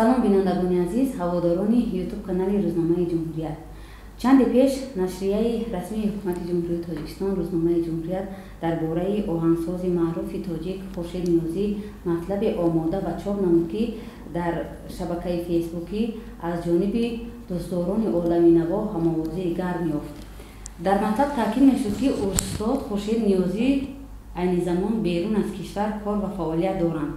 салом бинандагони азиз, ҳаводорони ютуб канали рӯзномаи ҷумҳурият. Чанде пеш нашрияи расмии ҳукумати ҷумҳурии Тоҷикистон рӯзномаи ҷумҳурият дар бораи оҳангсози маъруфи тоҷик Хуршед Ниёзӣ матлаби омода ва чоп намуд, ки дар шабакаи фейсбукӣ аз ҷониби дӯстдорони олами наво ҳамовозии гарм ёфт. Дар матлаб таъкид мешуд, ки устод Хуршед Ниёзӣ айни замон берун аз кишвар кор ва фаъолият доранд.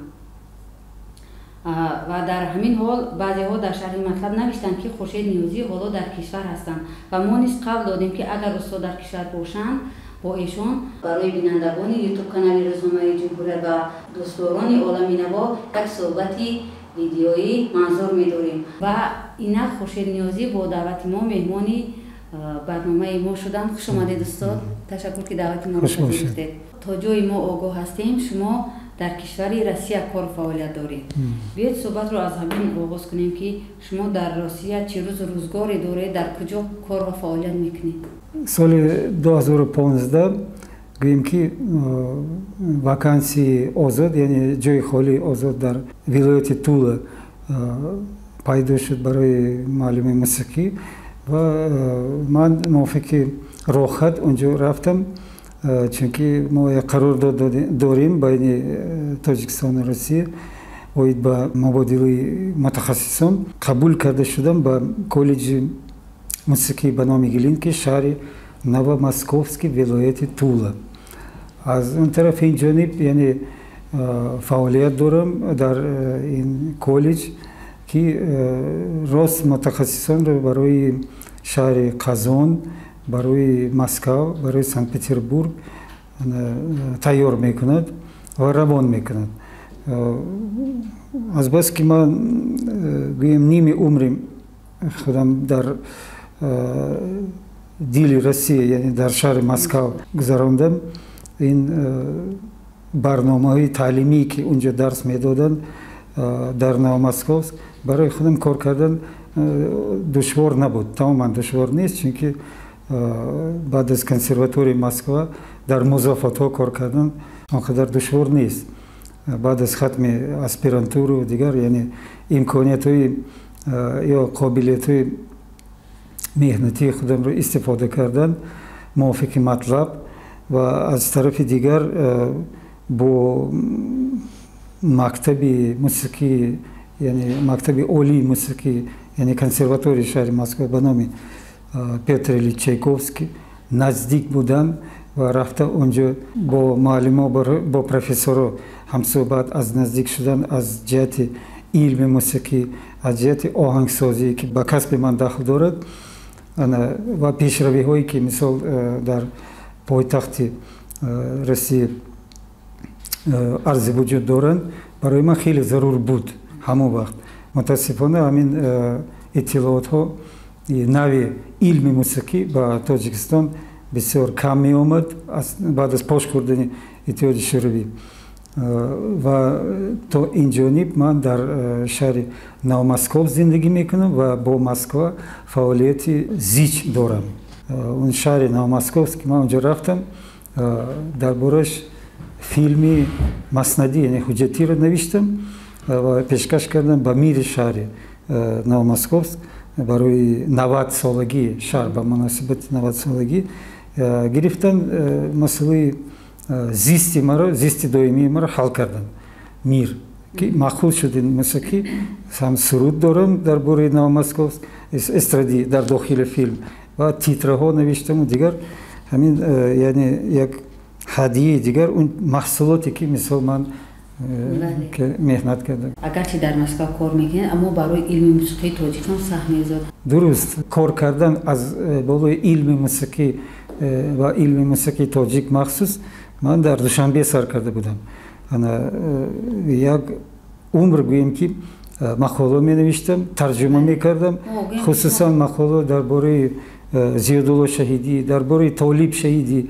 ва дар ҳамин ҳол баъзеҳо дар шарҳи матлаб навиштанд, ки Хуршед Ниёзӣ ҳоло дар кишвар ҳастанд ва мо низ қавл додем, ки агар устод дар кишвар бошанд, бо эшон барои бинандагони ютуб канали рӯзномаи ҷумҳурият ва дӯстдорони олами наво як суҳбати видеоӣ манзур медорем. Ва инак Хуршед Ниёзӣ бо даъвати мо меҳмони барномаи мо шуданд. Хуш омадед устод. Ташаккур, ки даъвати мо пазируфтед. То ҷои мо огоҳ ҳастем, шумо дар кишвари Россия кор фаъолият доред. Биёед суҳбатро аз ҳамин оғоз кунем, ки шумо дар Россия чӣ рӯзу рӯзгоре доред, дар куҷо кор ва фаъолият мекунед? Соли 2015 гӯем, ки вакансии озод, яъне ҷои холии озод дар вилояти Тула пайдо шуд барои муаллими мусиқӣ ва ман мувофиқи роҳхат онҷо рафтам, чунки мо як қарордод дорем байни Тоҷикистону Россия оид ба мубодилаи мутахассисон. қабул карда шудам ба коллеҷи мусиқӣ ба номи Глинки, шаҳри Новомосковский, вилояти Тула. аз он тарафи ин ҷониб яъне фаъолият дорам дар ин коллеҷ, ки рост мутахассисонро барои шаҳри Қазон, барои Москав, барои Санкт-Петербург тайёр мекунад ва равон мекунад. азбаски ман гӯем ними умри худам дар дили Россия, яъне дар шаҳри Москав гузарондам, ин барномаҳои таълимие, ки унҷо дарс медоданд дар Новомосковск, барои худам кор кардан душвор набуд. Тамоман душвор нест, чунки баъд аз консерваторияи Москва дар музофотҳо кор кардан он қадар душвор нест. баъд аз хатми аспирантуру дигар, яъне имкониятҳои ё қобилиятҳои меҳнатии худамро истифода кардан, мувофиқи матлаб ва аз тарафи дигар бо мактаби мусиқӣ, яъне мактаби олии мусиқӣ, яъне консерваторияи шаҳри Москва ба номи Петр Ильич Чайковский наздик будан ва рафта онҷо бо муаллимо, бо профессорҳо ҳамсӯҳбат аз наздик шудан аз ҷиҳати илми мусиқӣ, аз ҷиҳати оҳангсозӣ, ки ба касби ман дахл дорад, ва пешравиҳое, ки мисол дар пойтахти Россия арзи вуҷуд доранд, барои ман хеле зарур буд ҳамон вақт. мутаассифона ҳамин иттилоотҳо, нави илми мусиқӣ ба Тоҷикистон бисёр кам меомад баъд аз пош хӯрдани Иттиҳоди Шӯравӣ. ва то ин ҷониб ман дар шаҳри Новомосков зиндагӣ мекунам ва бо Москва фаъолияти зич дорам. он шаҳри Новомосковск, ман онҷо рафтам, дар борааш филми маснадӣ, яъне ҳуҷҷатиро навиштам ва пешкаш кардам ба мири шаҳри Новомосковск барои 90-солагии шаҳр, ба муносибати 90-солагӣ гирифтан масъалаи зисти маро, зисти доимии маро ҳал кардам. Мир, ки махфуз шуд ин мусиқӣ. ҳам суруд дорам дар бораи Новомосковск, эстрадӣ дар дохили филм ва титраҳо навиштаму дигар. ҳамин яъне як ҳадияи дигар, он маҳсулоте, ки мисол ман меҳнат кардам. Агарчи дар Москва кор мекунед, аммо барои илми мусиқии Тоҷикистон сахт мезод. дуруст, кор кардан аз болои илми мусиқӣ ва илми мусиқии тоҷик махсус ман дар Душанбе сар карда будам. як умр гӯем, ки мақолаҳо менавиштам, тарҷума мекардам, хусусан мақолаҳо дар бораи Зиёдулло Шаҳидӣ, дар бораи Толиб Шаҳидӣ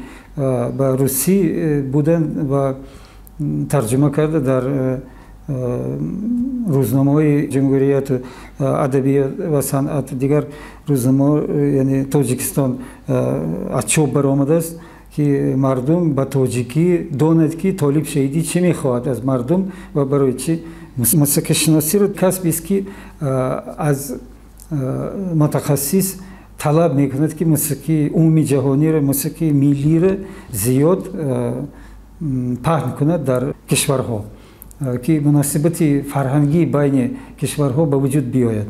ба русӣ будан ва тарҷума карда дар рӯзномаҳои ҷумҳурияту адабиёт ва санъат, дигар рӯзномаҳо, яъне Тоҷикистон аз чоп баромадааст, که مردم با توجیکی داند که طالب شهیدی چی میخواهد از مردم و برای چی موسیقی شناسی رو کسبی است که از متخصص طلب میکند که موسیقی عمومی جهانی را موسیقی ملی را زیاد پهن کند در کشورها که مناسبت فرهنگی بین کشورها به وجود بیاید.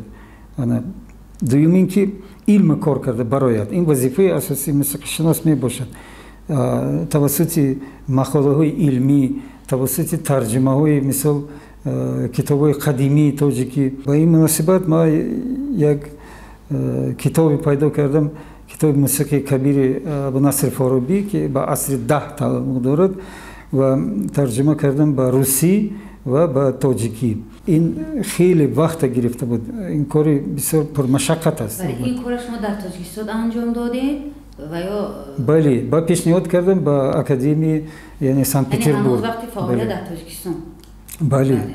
دوم اینکه علم کار کرده برایت این وظیفه اساسی موسیقی شناس می باشد. توسط مقاله های علمی، توسط ترجمه های مثل کتاب های قدیمی تاجیکی. با این مناسبت ما یک کتابی پیدا کردم، کتاب موسیقی کبیر ابو نصر فارابی که با عصر 10 تعلق دارد و ترجمه کردم با روسی و با تاجیکی. این خیلی وقت گرفته بود. این کار بسیار پرمشقت است. این کار شما در تاجیکستان انجام دادید و یا بله، با پیشنهاد کردم با اکادمی یعنی سن پترزبورگ. هنوز وقتی فعالیت در تاجیکستان.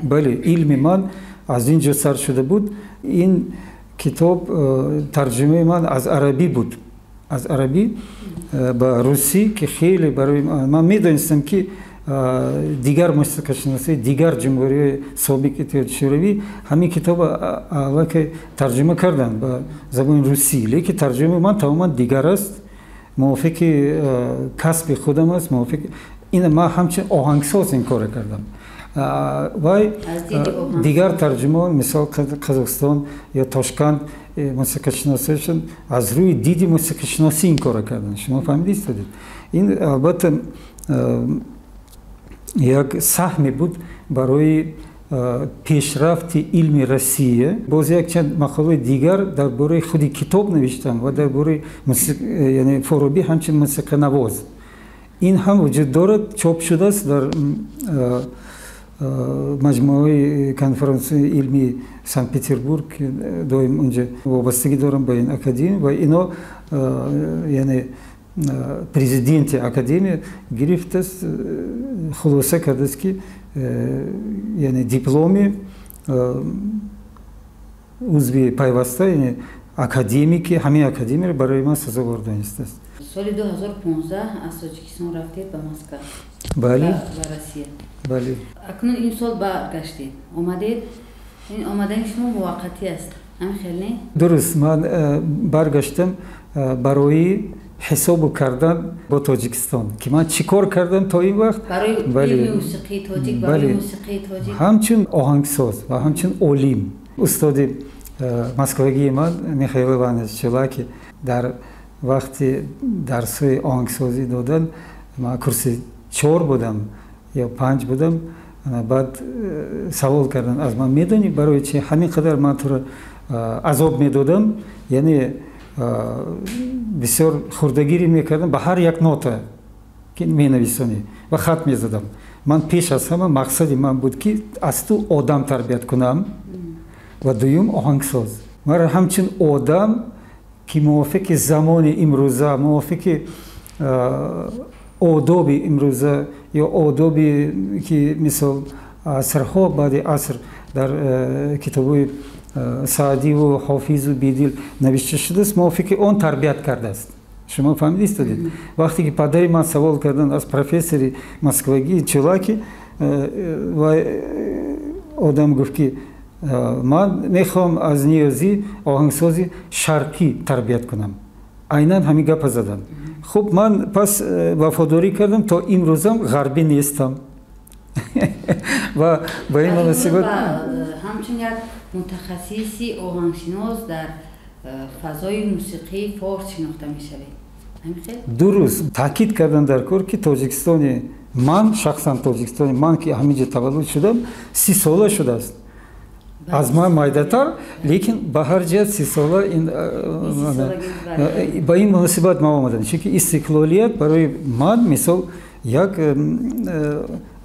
بله، علم من از اینجا سر شده بود. این کتاب ترجمه من از عربی بود، از عربی با روسی که خیلی برای من میدونستم که دیگر موسیقی شناسی دیگر جمهوری سابق اتحاد شوروی همین کتاب اول که ترجمه کردن به زبان روسی، لیکن ترجمه من تماما دیگر است، موافق کسب خودم است، موافق این ما همچنین آهنگساز این کار کردم و دیگر ترجمه مثال قزاقستان یا تاشکند موسیقی شناسیشون از روی دیدی موسیقی شناسی این کار کردن. شما فهمیدید؟ این البته یک سهمی بود برای پیشرفت علم روسیه. باز یک چند مقاله دیگر درباره خود کتاب نوشتم و درباره یعنی فارابی همچنین موسیقی نواز. این هم وجود دارد، چاپ شده است در مجموعه کنفرانس علمی سن پترزبورگ که دائم اونجا وابستگی دارم با این اکادمی و اینا یعنی پرزیدنت اکادمی گرفته است، خلاصه کرده است که یعنی دیپلمی عضو پیوسته یعنی اکادمیکی همین اکادمی را برای من سزاوار دانسته است. سال 2015 از تاجیکستان رفتید به مسکو. بله. و روسیه. بله. اکنون این سال برگشتید. اومدید. این آمدن شما موقتی است. همین خیلی؟ درست، من برگشتم برای حساب کردن با تاجیکستان که من چیکار کردم تا این وقت برای موسیقی تاجیک، برای موسیقی تاجیک همچون آهنگساز و همچون علیم. استاد مسکویی من میخائیل ایوانویچ چلاکی در وقتی درس آهنگسازی دادن من کورس 4 بودم یا 5 بودم. بعد سوال کردن از من میدونی برای چی همین قدر من تو را عذاب میدادم، یعنی بسیار خردگیری میکردم به هر یک نوت که مینویسونی و خط میزدم. من پیش از همه مقصد من بود که از تو آدم تربیت کنم و دوم آهنگساز. من همچین آدم که موافق زمان امروزه، موافق آداب امروزه یا آدابی که مثل عصرها بعد عصر در کتاب‌های سعدی و حافظ و بیدل نوشته شده است، موافق آن تربیت کرده است. شما فهمیدید؟ وقتی که پدری من سوال کردن از پروفسور مسکویی چلاکی و آدم گفت که من میخوام از نیازی آهنگسازی شرقی تربیت کنم، عیناً همین گپ زدن. خب من پس وفاداری کردم تا امروزم غربی نیستم و با این مناسبت همچنین یک متخصصی آهنگشناس در فضای موسیقی فارس شناخته میشوید. درست تاکید کردن در کار که تاجیکستانی من شخصا تاجیکستانی من که همینجا تولد شدم 30 ساله شده است. از من مایده‌تر، لیکن به هر جهت 30 ساله این با این مناسبت ما آمدن، چون استقلالیت برای من مثل یک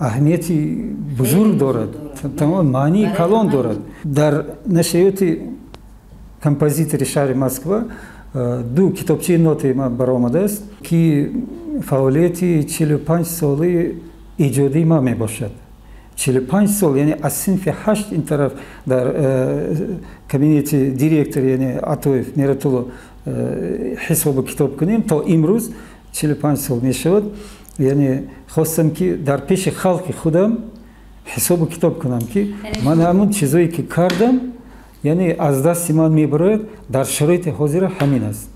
اهمیتی بزرگ دارد، تمام معنی کلان دارد. در نشریات کمپوزیتور شهر مسکو 2 کتابچه نوت من برآمده است که فعالیت 45 ساله ایجادی ما می باشد. 45 سال یعنی از صنف 8 این طرف در کابینت دیرکتور یعنی عطوف میرتولو حساب کتاب کنیم تا امروز 45 سال می شود. یعنی خواستم که در پیش خلق خودم حساب کتاب کنم که من همون چیزایی که کردم یعنی از دست من میبرد در شرایط حاضر همین است.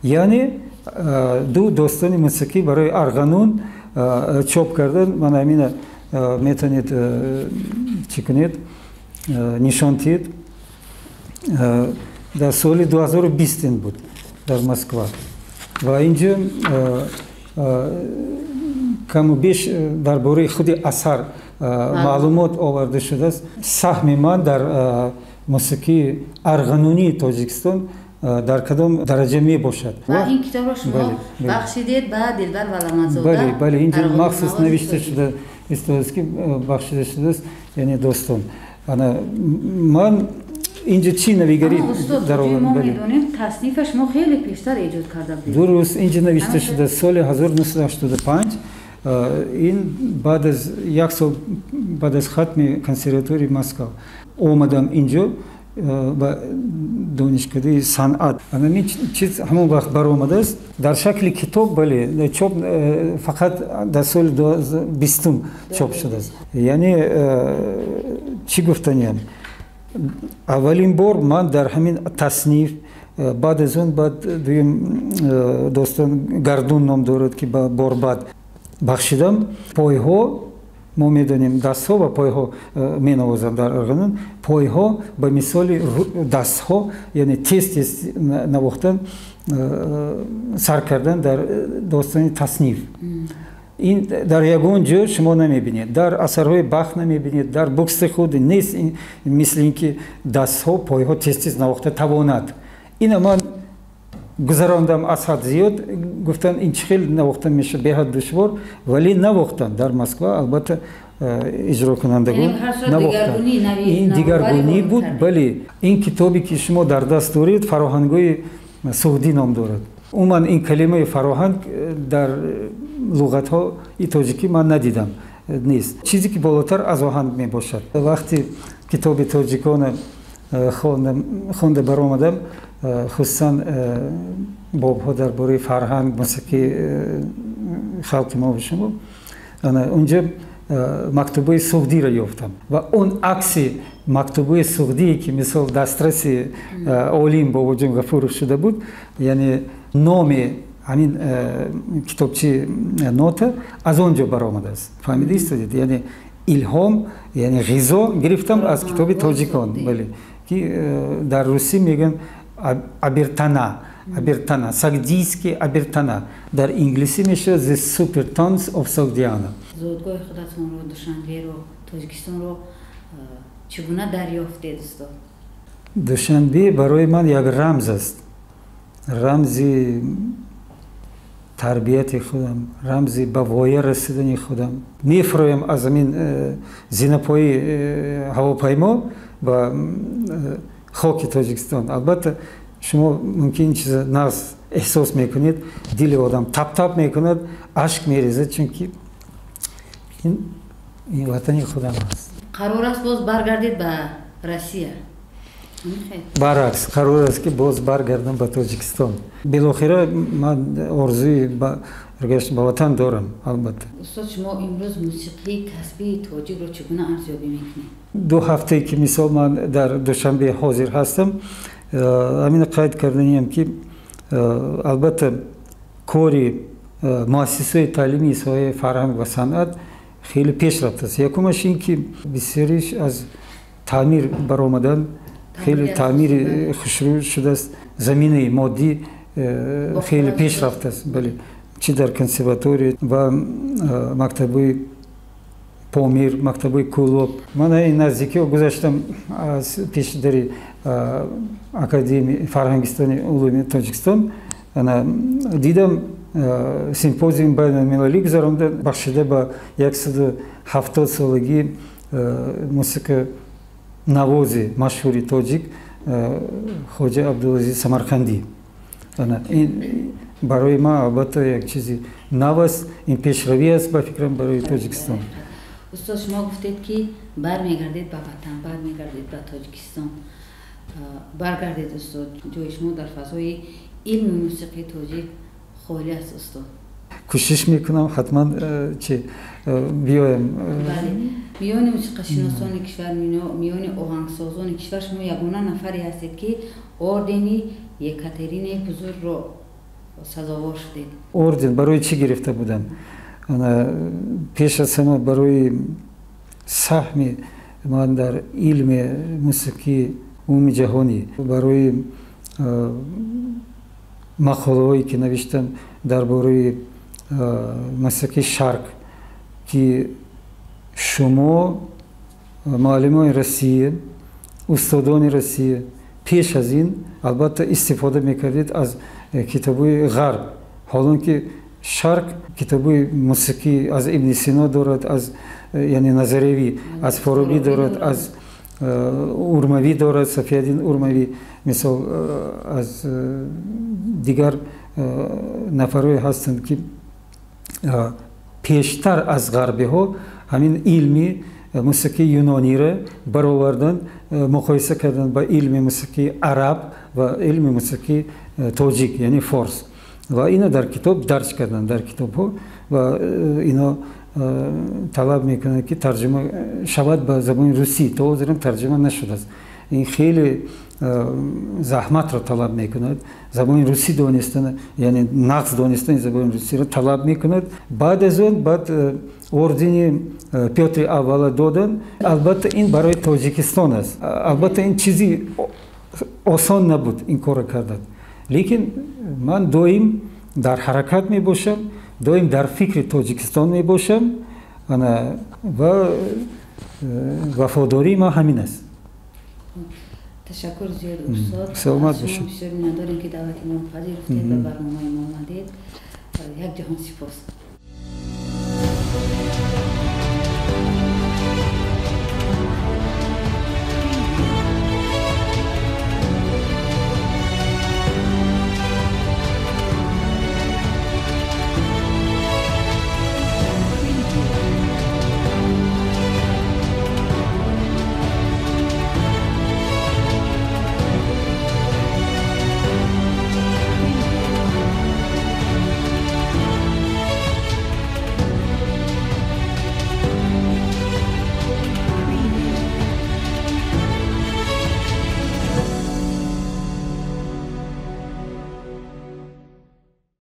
یعنی دو داستان موسیقی برای ارغنون چاپ کردن. من همین میتونید چی کنید نشان دهید. در سال 2020 بود در مسکو و اینجا کم و بیش درباره خود اثر معلومات آورده شده است. سهم من در موسیقی ارغنونی تاجیکستان در کدام درجه می باشد. و این کتاب را شما بخشیدید به دلبر ولامتزاده؟ بله اینجا مخصوص نوشته شده است که بخشیده شده است یعنی دوستان. من اینجا چی نویگری در آن ما میدونیم تصنیفش ما خیلی پیشتر ایجاد کرده بودیم. درست اینجا نوشته شده سال 1985. این بعد از یک سال بعد از ختم کنسرواتوری مسکو اومدم اینجا و دانشکده صنعت. همین چیز همون وقت برآمده است در شکل کتاب. بله چاپ فقط در سال 2020 چاپ شده است. یعنی چی گفتنیم اولین بار من در همین تصنیف بعد از اون بعد دویم دوستان گردون نام دارد که با باربد بخشیدم. پایها ما میدونیم دست ها و پای ها می نوازم در ارغنون. پای ها به مثال دست ها یعنی تست نواختن سر کردن در داستان تصنیف. این در یگان جا شما نمیبینید، در اثرهای بخ نمیبینید، در بوکس خود نیست. مثل اینکه دست ها پای ها تست نواخته تواند. این من گذراندم از حد زیاد. گفتن این چخیل نواختن میشه به حد دشوار، ولی نواختن در مسکو. البته اجرا کنندگان نواختن. این دیگرگونی بود. بله این کتابی که شما در دست دارید فراهنگای سعودی نام دارد. من این کلمه فراهنگ در لغت ها تاجیکی من ندیدم نیست. چیزی که بالاتر از آهنگ می باشد. وقتی کتاب تاجیکان خونده برآمدم خصوصا باب ها درباره فرهنگ موسیقی خلق ما و شما، اونجا مکتوبای سعودی را یافتم و اون عکس مکتوبای سعودی که مثال دسترس عالم بابا جان غفور شده بود، یعنی نام همین کتابچه نوت از اونجا برآمده است. فهمیدید؟ یعنی الهام یعنی غذا گرفتم از کتاب تاجیکان. بله که در روسی میگن ابرتانا ساگدیسکی ابرتانا، در انگلیسی میشه The Super Tones of Sogdiana. زادگاه خودتون رو دوشنبه رو تاجیکستان رو چگونه دریافتید استاد؟ دوشنبه برای من یک رمز است، رمزی تربیت خودم، رمزی به وایه رسیدن خودم. میفرایم از این زینه‌پای هواپیما و خاک تاجیکستان. البته شما ممکن چیز ناز احساس میکنید، دل آدم تپ تپ میکند، اشک میریزه، چون که این وطن خودم است. قرار است باز برگردید به روسیه؟ برعکس قرار است که باز برگردم به تاجیکستان. بالاخره من آرزوی برگشت به وطن دارم. البته استاد شما امروز موسیقی کسبی تاجیک رو چگونه ارزیابی میکنید؟ 2 هفته که مثال من در دوشنبه حاضر هستم، همین قید کردنیم که البته کاری مؤسسه تعلیمی سایه فرهنگ و صنعت خیلی پیش رفته است. یکمش این که بسیاریش از تعمیر برآمدن، خیلی تعمیر خوشرو شده است. زمینه مادی خیلی پیش رفته است. بله چی در کنسرواتوری و مکتبای پامیر، مکتبای کولوب. من این نزدیکی گذاشتم از پیشداری اکادمی فرهنگستان علوم تاجیکستان. دیدم سیمپوزیوم بین المللی گذرانده بخشیده به 170 سالگی موسیقی نوازی مشهوری تاجیک خواجه عبدالعزیز سمرقندی. این برای ما البته یک چیزی نو است. این پیشروی است به فکرم برای تاجیکستان. استاد شما گفتید که برمیگردید به وطن، برمیگردید به تاجیکستان. برگردید استاد، جای شما در فضای علم موسیقی تاجیک خالی است استاد. кӯшиш мекунам ҳатман биёям. миёни мусиқашиносони кишвар, миёни оҳангсозони кишвар шумо ягона нафаре ҳастед ки ордени Екатеринаи Бузургро сазовор шудед. Орден барои чӣ гирифта будам? пеш аз ҳама барои саҳми ман дар илми мусиқии умуми ҷаҳонӣ, барои мақолаҳое ки навиштам дар бораи мусиқии шарқ, ки шумо муаллимони Россия, устодони Россия пеш аз ин албатта истифода мекардед аз китобҳои ғарб, ҳолон ки шарқ китобҳои мусиқӣ аз Ибн Сино дорад, аз яъне назариявӣ, аз Фороби дорад, аз Урмавӣ дорад, Софияддин Урмавӣ, мисол аз дигар нафарҳое ҳастанд ки пештар аз ғарбиҳо ҳамин илми мусиқии юнониро бароварданд, муқоиса карданд ба илми мусиқии араб ва илми мусиқии тоҷик, яъне форс, ва ино дар китоб дарҷ карданд, дар китобҳо, ва ино талаб мекунанд ки тарҷума шавад ба забони русӣ. То ҳозирам тарҷума нашудааст. ин хеле заҳматро талаб мекунад. Забони русӣ донистан, яъне нағз донистани забони русиро талаб мекунад. баъд аз он ордени Петри аввала додан. Албатта ин барои Тоҷикистон аст. Албатта ин чизи осон набуд ин корро кардан. Лекин ман доим дар ҳаракат мебошам, доим дар фикри Тоҷикистон мебошам ва вафодории ман ҳамин аст. تشکر زیاد استاد. سلامت باشید. بسیار می‌داریم که دعوت ما پذیرفتید و برنامه ما آمدید. یک جهان سپاس.